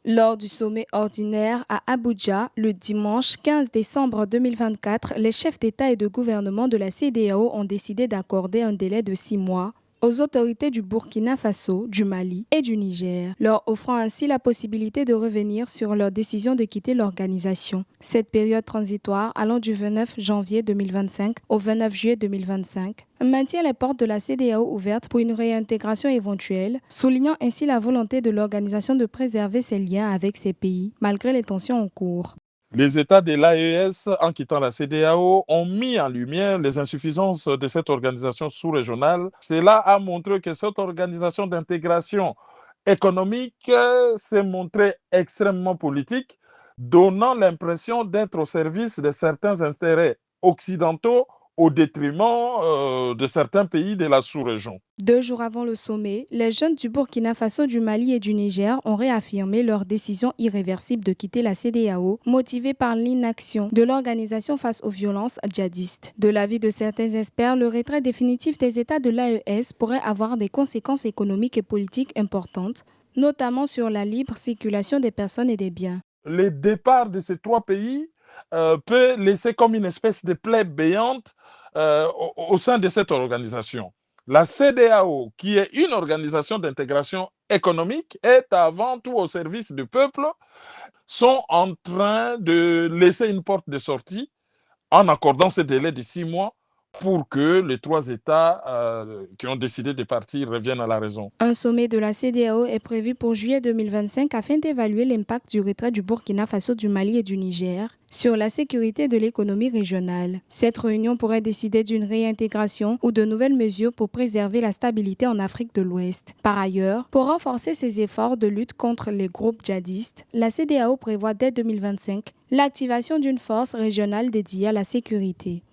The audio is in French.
Lors du sommet ordinaire à Abuja, le dimanche 15 décembre 2024, les chefs d'État et de gouvernement de la CEDEAO ont décidé d'accorder un délai de 6 mois aux autorités du Burkina Faso, du Mali et du Niger, leur offrant ainsi la possibilité de revenir sur leur décision de quitter l'organisation. Cette période transitoire, allant du 29 janvier 2025 au 29 juillet 2025, maintient les portes de la CEDEAO ouvertes pour une réintégration éventuelle, soulignant ainsi la volonté de l'organisation de préserver ses liens avec ces pays, malgré les tensions en cours. Les États de l'AES, en quittant la CEDEAO, ont mis en lumière les insuffisances de cette organisation sous-régionale. Cela a montré que cette organisation d'intégration économique s'est montrée extrêmement politique, donnant l'impression d'être au service de certains intérêts occidentaux au détriment de certains pays de la sous-région. 2 jours avant le sommet, les jeunes du Burkina Faso, du Mali et du Niger ont réaffirmé leur décision irréversible de quitter la CEDEAO, motivée par l'inaction de l'organisation face aux violences djihadistes. De l'avis de certains experts, le retrait définitif des États de l'AES pourrait avoir des conséquences économiques et politiques importantes, notamment sur la libre circulation des personnes et des biens. Le départ de ces trois pays peut laisser comme une espèce de plaie béante au sein de cette organisation. La CEDEAO, qui est une organisation d'intégration économique, est avant tout au service du peuple, sont en train de laisser une porte de sortie en accordant ce délai de 6 mois pour que les trois États qui ont décidé de partir reviennent à la raison. Un sommet de la CEDEAO est prévu pour juillet 2025 afin d'évaluer l'impact du retrait du Burkina Faso, du Mali et du Niger sur la sécurité de l'économie régionale. Cette réunion pourrait décider d'une réintégration ou de nouvelles mesures pour préserver la stabilité en Afrique de l'Ouest. Par ailleurs, pour renforcer ses efforts de lutte contre les groupes djihadistes, la CEDEAO prévoit dès 2025 l'activation d'une force régionale dédiée à la sécurité.